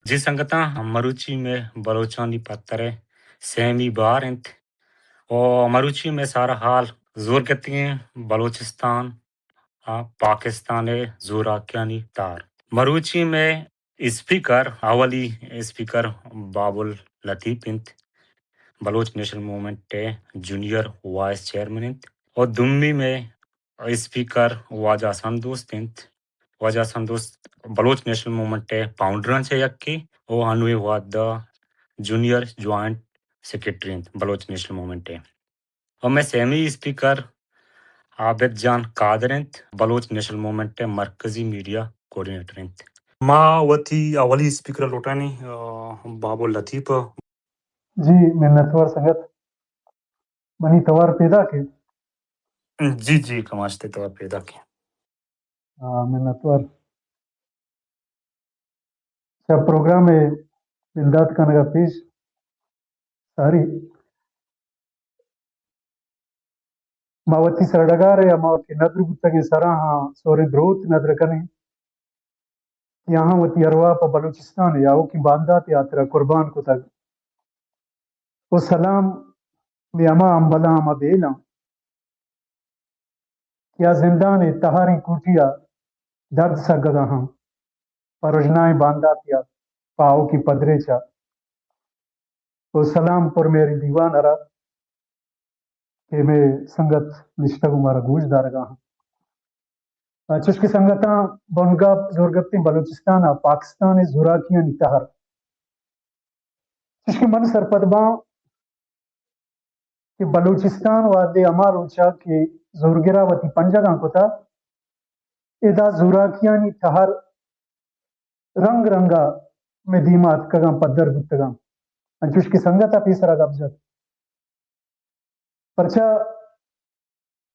جی سنگتاں مروچی میں بلوچانی پترے سیمی بار انت اور مروچی میں سارا حال زور کہتی ہیں بلوچستان پاکستان زوراکیانی تار مروچی میں اسپیکر اولی اسپیکر باب اللطیف انت Baloch national movement junior vice chairman انت اور دمی میں اسپیکر واجہ سندوست انت واجہ سندوست بلوچ نیشنل موومنٹ فاؤنڈرن سے یکی اور انوی ہوا دا جونیئر جوائنٹ سیکرٹری انت بلوچ نیشنل موومنٹ اور میں سیمی اسپیکر عابد جان قادر انت بلوچ نیشنل موومنٹ مرکزی میڈیا کوآرڈینیٹر انت ما وتی اولی اسپیکر لوٹانی باب اللطیف جی منتور سنگت منی توار پیدا کے جی جی کماشتے طور پیدا کی منتور شب پروگرام بلدات کا نگا پیش ساری ماوتی سرڈگار یا ماوتی ندر بتگی سرا ہاں سوری دروت ندر کنے یہاں وتی اروا پا بلوچستان یا او کی باندات یاترا قربان کو تک وہ سلام میں اما امبلا اما بیلا کیا زندان تہاری کوٹیا درد سگدا ہاں پروجنائیں باندات یا پاؤ کی پدرے چا وہ سلام پر میری دیوان ارا کہ میں سنگت نشتگو مارا گوش دارگا ہاں چشک سنگتاں بنگا زورگتی بلوچستان پاکستان زوراکیاں نتہر چشک من سرپدباں کہ بلوچستان وادے اما روچا کہ زورگرا وتی پنجگاں کتا ادا زوراکیانی تہر رنگ رنگا میں دیمات کگاں پدر گتگاں انچوش کی سنگتا پیسرا گبزت پرچا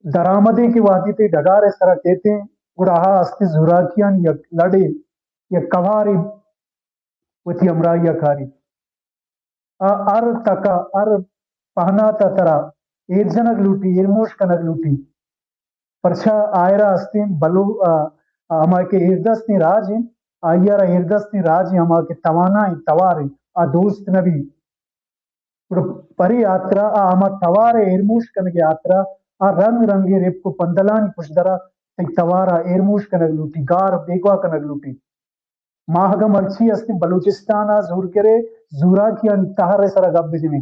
درآمدیں کی وادی تے ڈگار سرا کہتے ہیں گڑاہا استی زوراکیان یک لڑے یک کواری وتی امرائیہ کاری ار تکا ار پہنا تا ترا ایر جنگ لوٹی ایر موش کنگ لوٹی پرچا آئرہ استین بلو ہما کے ایردستی راج ہیں آئیارہ ایردستی راج ہیں ہما کے توانا ہیں توار ہیں دوست نبی پری یاترا ہما توار ایرموش کنگ یاترا رنگ رنگی ریپ کو پندلانی پشدرا تی توارا ایرموش کنگ لوٹی گار بیگوا کنگ لوٹی ماہگا مرچی استی بلوچستانا زور کرے زورا کیا تہر سرا گب بجنی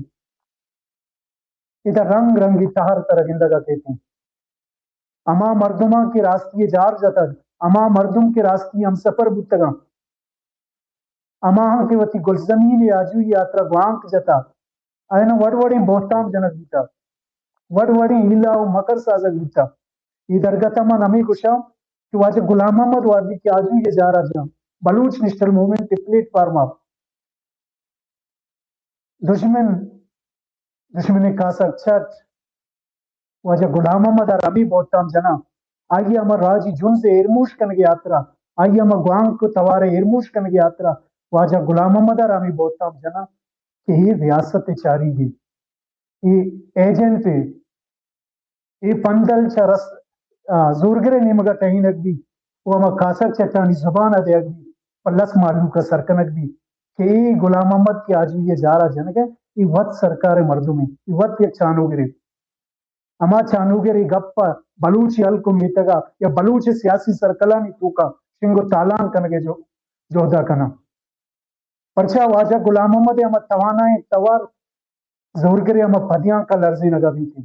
ادھر رنگ رنگی تہر ترہ گندگا کہتے ہیں اما مردماں کے راستی جار جتگ اما مردم کے راستی ہم سفر بتگاں اما ہاں کے وتی گل زمین آجو یاترا گوانک جتا اینا وڑ وڑیں بہتام جنک بیتا وڑ وڑیں ہلا و مکر سازک بیتا یہ درگتا من ہمیں کشا کہ واجہ غلام محمد وادی کے آجو یہ جارا جاں Baloch national movement plate form آپ دشمن کاسک چھٹ واجہ غلام محمد عربی بہتام جنا آئیے ہمار راجی جن سے ارموش کنگ یاترا آئیے ہمار گوانگ کو توارے ارموش کنگ یاترا واجہ غلام محمد عربی بہتام جنا کہ یہ ریاست چاری گی یہ ایجنٹ یہ پندل چرس زورگرے نیمگا ٹہینک بھی وہ ہما کاسک چٹانی زبان ادیگ بھی پلس معلوم کا سرکنک بھی کہ یہ غلام محمد کی آجو یہ جارا جنگ ہے یہ وقت سرکار مردم ہے یہ وقت یک چانو گرے اما چانوگری گپا بلوچی حلق میتگا یا بلوچ سیاسی سرکلانی توکا شنگو تالان کنگے جو جوہدا کنا پرچا واجہ غلام محمد اما توانائیں توار زورگری اما پدیاں کا لرزی نگا بھی تھی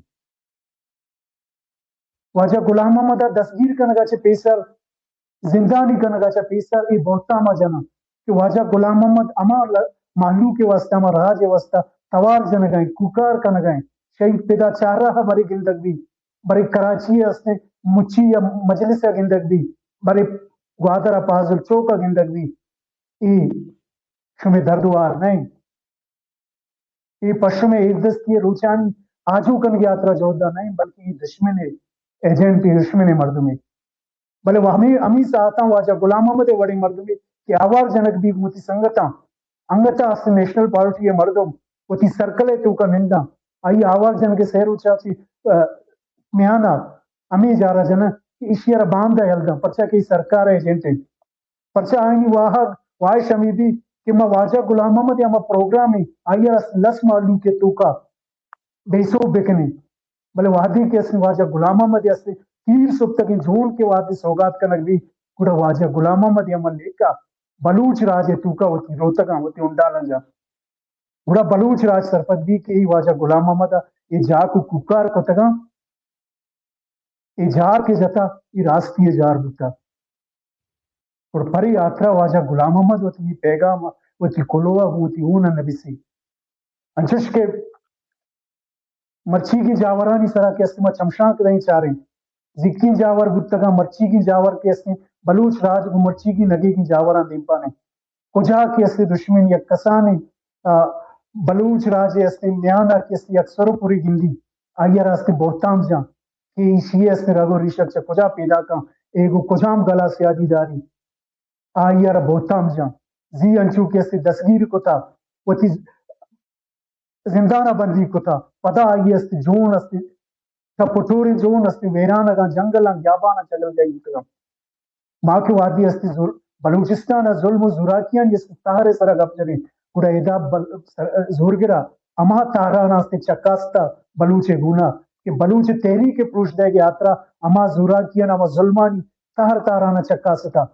واجہ غلام محمد دستگیر کنگا چے پیسر زندانی کنگا چے پیسر ای بہتا اما جنا کہ واجہ غلام محمد اما محلو کے واسطہ اما راج واسطہ توار جنگائیں کوکار کنگائیں شہید پیدا چاہ رہا بری گندگ بھی بری کراچی اسنے مچی یا مجلس گندگ بھی بری گوادر پازل چوکا گندگ بھی ای شمی دردوار نہیں ای پشم ایک دستی روچانی آجو کنگ یاترا جوہدہ نہیں بلکہ ای دشمن ایجنٹ دشمن مردمی بلے وہ ہمیں ساہتا واجہ غلام محمد وڑی مردمی کہ آوار جنک بھی موتی سنگتا انگتا اس نیشنل پارٹی مردم وتی سرکلے تو کا نندا آئی آوار جن کے سہرو چاچی میانا امی جارا جنا اشیار باندھا یلدا پرچا کی سرکار ایجنٹ پرچا آئینی واہ شمی بھی کہ ما واجہ غلام محمد یا ما پروگرام آیا لس معلوم کے تو کا بیسو بکنے بلے وادی کے اسن واجہ غلام محمد یا سے تیر سب تک جون کے وادی سوگات کا نگوی گڑا واجہ غلام محمد یا من لے کا بلوچ راج تو کا ہوتی روتگاں ہوتی انڈالن جا گڑا بلوچ راج سرپد بھی کہ واجہ غلام محمد یہ جا کو ککار کو تگاں یہ جار کے جتا یہ راستی جار بوتا اور پری آترا واجہ غلام محمد ہوتی یہ پیغام ہوتی کلوہ ہوتی اون نبی سی انچش کے مرچی کی جاورانی سرا کے اسما چمشان کے دہیں چاریں زکی جاور بتگا مرچی کی جاور کے اسے بلوچ راج کو مرچی کی نگے کی جاوران دیمپا نے کجا کے اسے دشمن یک کسانے بلوچ راج اسے نیانا کے اسے اکثر پوری گندی آئیا راستے بہتام جاں کہ شیئے اسے رگو ریشک چا کجا پیدا کاں ایگو کجام گلا سیادی داری آئیا را بہتام جاں زی انچو کے اسے دسگیر کو تا وہ تی زندانہ بندی کو تا پدا آئیے اسے جون اسے پٹوری جون استی ویرانا گا جنگل گیابانا چگل گئی اتگا ماں کے وادی استی بلوچستان ظلم و زوراکیان یہ تہارے سرا گپ جنے گڑا ایدا زور گرا اما تہارانا استی چکاستا بلوچے گونا کہ بلوچ تیری کے پروش دے گے آترا اما زوراکیان اما ظلمانی تہارانا چکاستا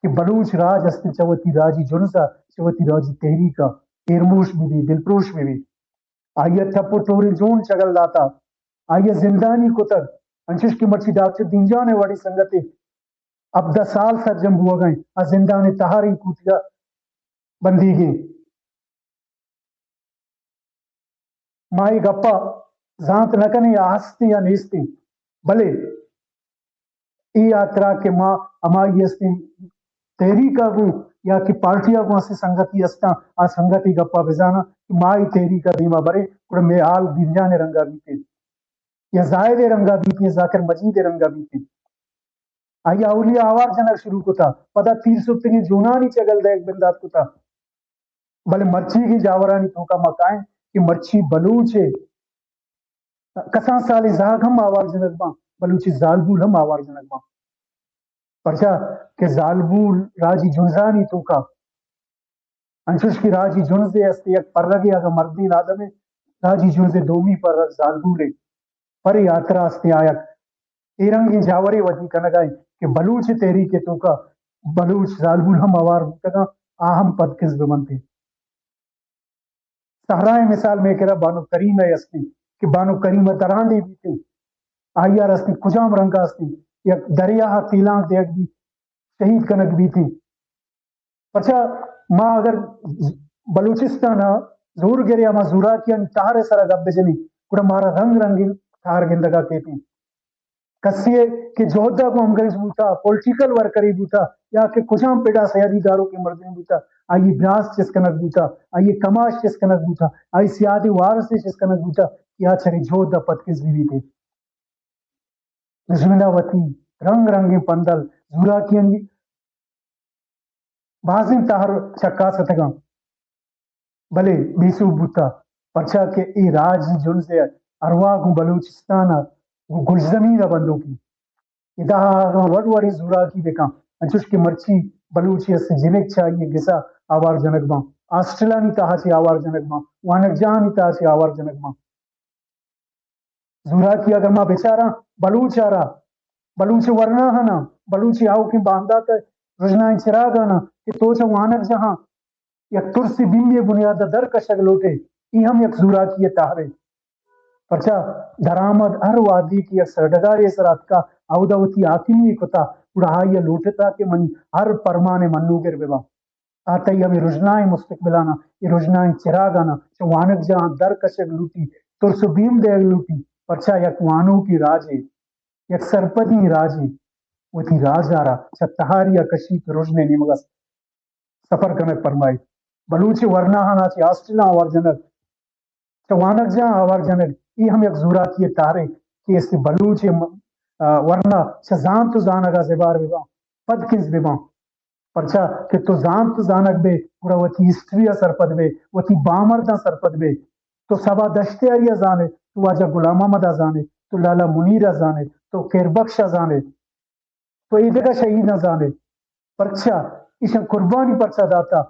کہ بلوچ راج استی چوتی راجی جنسا چوتی راجی تحری کا ایرموش بھی بھی دلپروش بھی بھی آئیے تھپو ٹوری جون چگل داتا آئیے زندانی کو تک انشش کی مرچی ڈاکٹر دینجان ہے وڑی سنگتے اب 10 سال سرجم ہوا گئے اور زندانی تہاری کوتیا بندی گئی مائی گپا زانت نکنے یا ہستی یا نیستی بلے ای آترا کے ماں ہماری استی تحریک آگو یا کہ پارٹی آگو اسے سنگتی استا آ سنگتی گپا بزانا مائی تحریک دیما برے اور میں آل دینجان رنگا بیتے یا زائد رنگا بیتی ذاکر مجید رنگا بیتی آیا اولیاء آوار جنگ شروع کو تھا پدا تیر سبتنی جونانی چگل دے ایک بندات کو تھا بلے مرچی کی جاورانی تو کا مکائیں کہ مرچی بلوچے کسان سالی زاگ ہم آوار جنگ باں بلوچی زالبول ہم آوار جنگ باں پرچا کہ زالبول راجی جنزانی تو کا انشش کی راجی جنزے استے یک پر رگے اگر مردین آدم ہے راجی جنزے دومی پر رگ زالبولے پری آترا استے آیا ایرنگی جاوری وجی کنگائیں کہ بلوچ تیری کے تو کا بلوچ زالبول ہم آوار بکنا آہم پد کس بمنتے سہرائے مثال میں کہہ رہا بانو کریم ہے استی کہ بانو کریم درانڈی بھی تھی آئیا رستی کجام رنگا استی یا دریا تیلان دیکھ بھی شہید کنک بھی تھی پچھا ماں اگر بلوچستان زور گریا ماں زورا کیا تہارے سرا گب بجنی کڑا مارا رنگ رنگی تہار گندگا کہتی کسیے کہ جوہدہ کو ہم گریز بوتا پولیٹیکل ورکری بوتا یا کہ کجام پیڑا سیادی داروں کے مردین بوتا آئی براس چس کنک بوتا آئی کماش چس کنک بوتا آئی سیادی وارس چس کنک بوتا یا چھری جوہدہ پتکس بھی تھے دشمنہ وطی رنگ رنگی پندل زورا کیان بازن تہر چکا ستگاں بلے بیسو بوتا پرچا کہ ای راج جن سے ارواح کو بلوچستان گل زمین بندوں کی ادا وڈ وڑی زورا کی بکا انچوش کی مرچی بلوچی سے جنک چاہیے گسا آوار جنک ماں آسٹریلانی تاہا چی آوار جنک ماں وانک جہانی تاہا چی آوار جنک ماں زورا کی اگر ماں بیچارا بلوچ آرا بلوچ ورنا ہنا بلوچی آو کی باندات رجنائیں چراغ آنا کہ تو چا وانک جہاں یک ترسی بیمی بنیاد در کشک لوٹے ای ہم یک زورا کی تاہرے پرچا درآمد ہر وادی کی یک سردگاری سرات کا اودوتی آکمی کتا اڑائی لوٹتا کہ من ہر پرمانے منو گر ببا آتا ہی ہمیں رجنائیں مستقبلانا یہ رجنائیں چراغانا چا وانک جہاں در کشک لوٹی ترس بیم دے لوٹی پرچا یک وانو کی راجے یک سرپدی راجے وہ تھی راج آرا چا تہاریا کشیت رجنے نیمگا سفر کنک فرمائی بلوچ ورنہ ہانا چی آسٹریلیا آوار جنگ چوانک جہاں آوار جنگ یہ ہم یک زورا کیے تارے کہ اس بلوچ ورنہ چزان تو زانگا زبار ببا پد کس ببا پرچا کہ تو زان تو زانک بے پورا وتی ہسٹری سرپد بے وتی بامردہ سرپد بے تو سبا دشتے آریا زانے تو واجہ غلام محمد زانے تو لالا منیر زانے تو کیر بخش زانے تو عیدگاہ شہید زانے پرچا اس قربانی پرچا داتا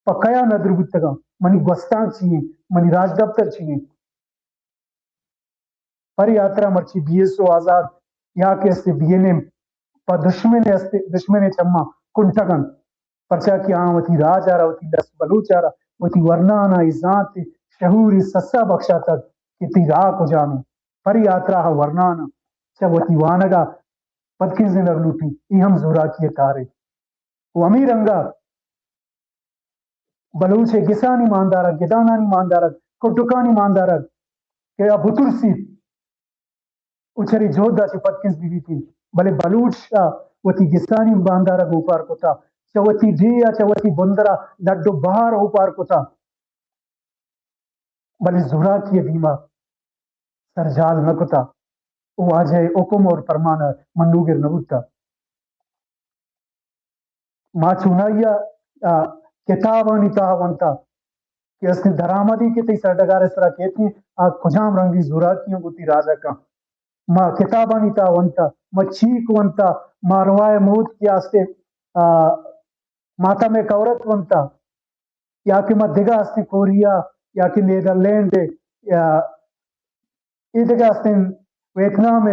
پکایا ندر بتگا منی گوستان چیئے منی راج دفتر چیئے پر یاترا مرچی بی ایس او آزاد یا کے استے بی این ایم پا دشمن چما کنٹگن پرچا کی آن وتی راج آرہ وتی دس بلوچ آرہ وتی ورنانا ازانت شہوری سسا بخشا تک کہ تی راہ کو جامے پر یاترا ہا ورنانا چا وتی وانگا پدکن زندگ لوٹی ای ہم زورا کیے تارے وہ امیر انگا بلوچے گسانی ماندارا گدانانی ماندارا کٹکانی ماندارا کہ اب بطرسی اچھری جودا چی پتکنز بیوی تھی بلے بلوچ وتی گسانی ماندارا گوپار کو تھا چوتی دیا چوتی بندرا لڈو بہار اوپار کو تھا بلے زورا کی دیما سرجال نکتا وہ آجائے حکم اور فرمانا منوگر نبوتا ما چونایا کتابانی تاہونتا کہ اس نے درآمدی کے تی سردگار اس طرح کہتی ہیں کجام رنگی زورا کیوں گوتی راجہ کا ما کتابانی تاہونتا ما چیک ونتا ما روائے موت کی آستے ماتا میں کورت ونتا یا کہ ما دگا اس نے کوریا یا کہ نیدرلینڈ یا ایدگا اس نے ویتنام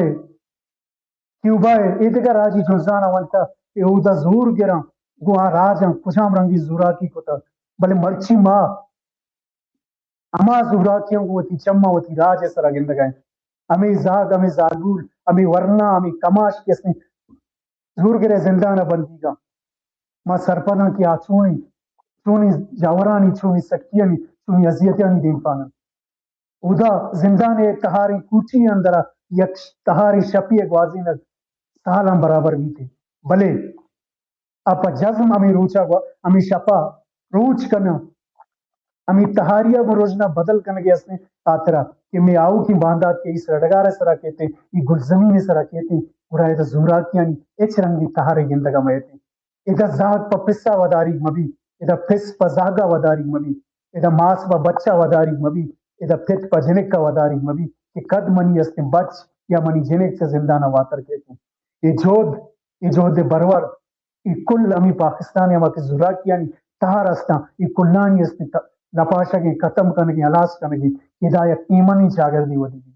کیوبا ایدگا راجی جنزانا ونتا کہ او دا زور گران گوہاں راجاں کجام رنگی زورا کی کتا بلے مرچی ماں اما زورا کیوں گوتی چمہ وتی راج سرا گندگائیں ہمیں زاگ ہمیں زاگول ہمیں ورنہ ہمیں کماش کس نے زور گرے زندانہ بندی گا ما سرپنا کی آچونی چونی جاورانی چونی سکتیانی چونی عذیتیانی دین پانا ادا زندان ایک تہاری کوچی اندرا یک تہاری شپی ایک واضی نگ سالم برابر بھی تھے بلے اپا جزم ہمیں روچا گوا ہمیں شپا روچ کرنا ہمیں تہاریہ کو روزنا بدل کرنے گیا اس نے آترا کہ میں آؤ کی باندات کے اس رڈگار سرا کہتے یہ گلزمین سرا کہتے پورا ایتا زورا کیانی اچ رنگی تہارے گندگا میتے ایتا زاگ پا پسا وداری مبی ایتا پس پا زاگا وداری مبی ایتا ماس پا بچہ وداری مبی ایتا پت پا جنک کا وداری مبی کہ قد منی اس نے بچ یا منی جنک سے زندانہ واتر کہتے یہ جود برور یہ کل امی پاکستانی اما کے زورا کیانی تہار استا یہ کلانی اس نے لپاشا کے ختم کرنے کی علاس کرنے کی ہدایت ایمانی چاگر دی ودی دی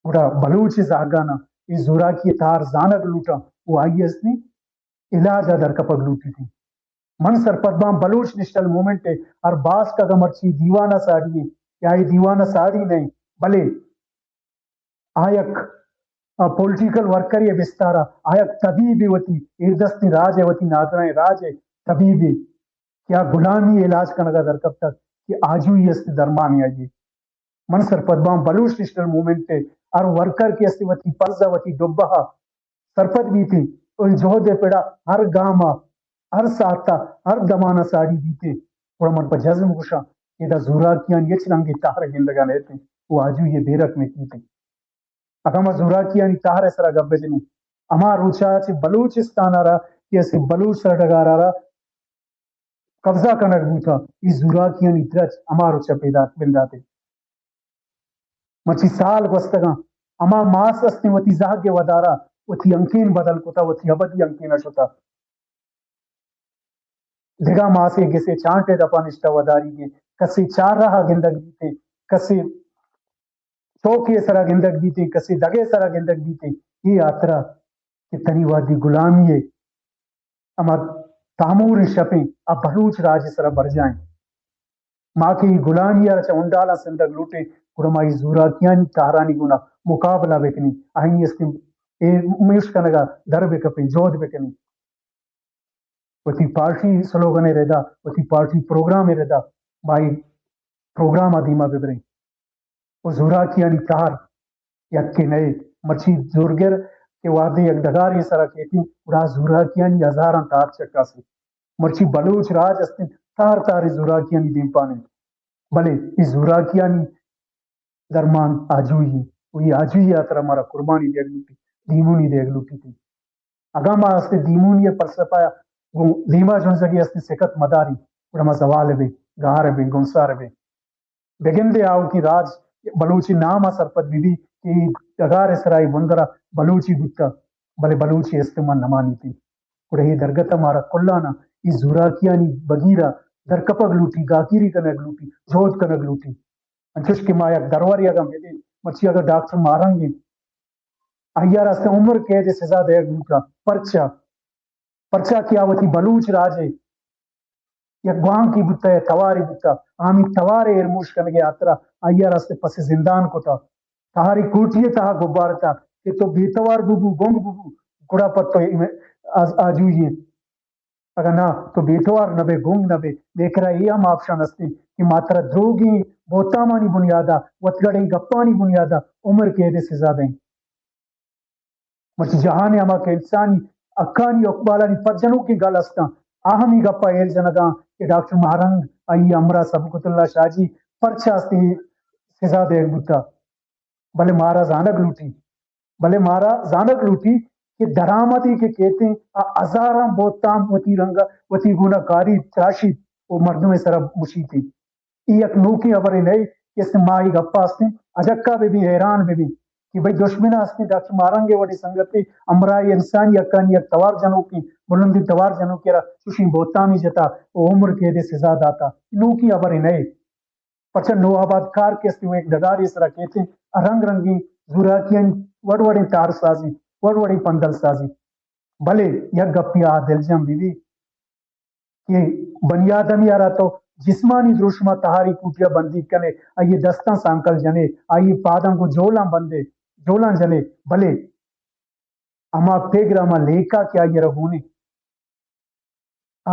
پورا بلوچ زاگانا یہ زورا کی تار زانک لوٹا وہ آئی اس نے علاج در کپگ لوٹی تھی من سر پدبام بلوچ نشتل مومنٹ ہے اور باس کا گمرچی دیوانہ ساڑی ہے یا یہ دیوانہ ساڑی نہیں بلے آیک پولیٹیکل ورکر یہ بستارا آیک طبیبی وتی ایردستی راج ہے وتی نادرائیں راج ہے طبیبی کیا غلامی علاج کا نگا در کب تک کہ آجو ہی اس درمان آئیے من سر پدبام بلوچ نشتل مومنٹ ہے اور ورکر کی استی وتی پرزا وتی ڈبہا سرپت بھی تھی اور جوہد پیڑا ہر گاما ہر ساتا ہر دمانہ ساڑی بھی تھی اور من پر جزم گوشا یہ دا زورا کیان یہ چلنگی تاہر گندگا لیتے وہ آجو یہ بیرک میں کی تھی اگما زورا کیانی تاہر سرا گبے جنی اما روچا چی بلوچستان آرہ کہ اسی بلوچ سر ڈگار آرہ قبضہ کنک بوتا یہ زورا کیانی درچ اما روچا پیدا بنداتے مچی سال گوستگا اما ماس اسنے وتی زاگ ودارا وتی انکین بدل کتا وتی ابدی انکین اشتا دگا ماسے گسے چانٹے دپا نشتا وداری گے کسی چار رہا گندگ بیتے کسی چوکے سرا گندگ بیتے کسی دگے سرا گندگ بیتے یہ آترا کہ تنی وادی غلامی ہے اما تامور شپیں اب بلوچ راج سرا بر جائیں ماں کی غلامی رچا انڈالا سندگ لوٹے قرمائی زورا کیانی تہرانی گنا مقابلہ بکنی آئینی اس نے میش کنگا در بکپیں جود بکنی وتی پارٹی سلوگنے رہدا وتی پارٹی پروگرام رہدا بائی پروگرام آدیما ببریں وہ زورا کیانی تہر یک کے نئے مچھی زورگر کے وعدے یک دگار یہ سرا کہتی اڑا زورا کیانی ہزاراں تار چکا سے مرچی بلوچ راج اس نے تار تاری زورا کیانی دیم پانے بلے اس زورا کیانی درمان آجوئی وہی آجوئی آتر ہمارا قربانی دیگ لوٹی دیمونی دیگ لوٹی تھی اگام آستے دیمونی پرسپایا دیما جنزگی اس نے سکت مداری اور ہما زوال بے گار بے گنسار بے بگندے آؤ کی راج بلوچی نام سرپت بی کہ دگار سرائی بندرا بلوچی گتا بلے بلوچی استمان نمانی تھی اور یہ درگت ہمارا کلانا یہ زورا کیانی بگیرہ درکپگ لوٹی گاکیری کنگ لوٹی جھوت کنگ لوٹی انچوش کی مایا درور یا گم دے مرچی اگر ڈاکٹر مارنگ گے آیا راستے عمر قید سزا دے لوٹا پرچا کیا وتی بلوچ راجے یا گوان کی بتا ہے تواری بتا آمی توارے ارموش کنگے آترا آیا راستے پس زندان کو تا تہاری کوٹیے تہا گبار تا کہ تو بیتوار بوبو گونگ بوبو گڑا پتو آجوئیے اگر نہ تو بیتوار نبے گونگ نبے دیکھ رہا یہ ہم آپشن ہستے کہ ماترا دروگی بوتا مانی بنیادا وطگڑی گپانی بنیادا عمر قید سزا دیں مرچی جہان اما کے انسانی اکانی اقبالانی پجنوں کی گل ہستا آہمی گپا ایل جنگاں کہ ڈاکٹر مہرنگ آئی امرا سبکت اللہ شاہ جی پرچا ہستی سزا دے بتا بھلے مارا زانک لوٹی کہ درامتی کے کہتے ہیں ہزاراں بوتام وتی رنگا وتی گناہ کاری تراشی وہ مردوں میں سرب مشی تھی یہ ایک نوکی ابرے نہیں کہ اس ماہی گپا ہستے اجکا بھی حیران بھی کہ بھئی دشمنہ ہستے ڈاکٹر مارنگے وڑی سنگتی امرائی انسانی اکانی ایک توار جنوں کی بلندی توار جنوں کی سوشی بوتامی جتا وہ عمر کے دے سزا داتا نوکی ابرے نہیں پچھا نو آباد کار کے استے وہ ایک دگاری اس طرح کہتے ہیں رنگ رنگی زوراکین وڑی تار سازی وڑی پندل سازی بھلے یک گپی دل جم بھی کہ بنی آدمی آ رہا تو جسمانی دروشما تہاری کوٹیا بندی کنے آئیے دستاں سانکل جنے آئیے پاداں کو جولاں جنے بھلے اما پیگر اما لیکا کیا یہ رہونے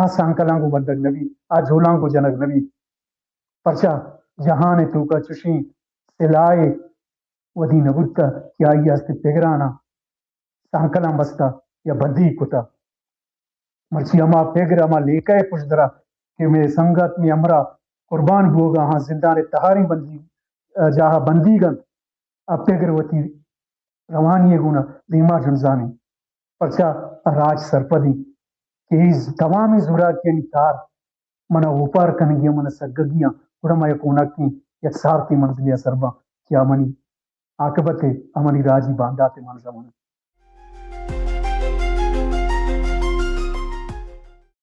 سانکلاں کو بندگ نبی جولاں کو جنگ نبی پرچا جہان تو کا چشیں سلائے ودی نبتا کیا یہ ہستے پیگرانا سانکلاں بستا یا بندی کتا مرچی اما پیگر اما لیکا ہے پوچھ درا کہ میں سنگت میں امرا قربان بوگا ہاں زندان تہاری بندی جہاں بندی گن پیگر وتی روانی گونا دیما جنزانی پرچا راج سرپدی کہ اس تمامی زورا کی انکار منا اوپر کنگیا منا سگگیاں گڑا ما یکونا کی یک سارتی منزلیا سربا کیا منی عاقبت امنی راجی بانداتے منزا منا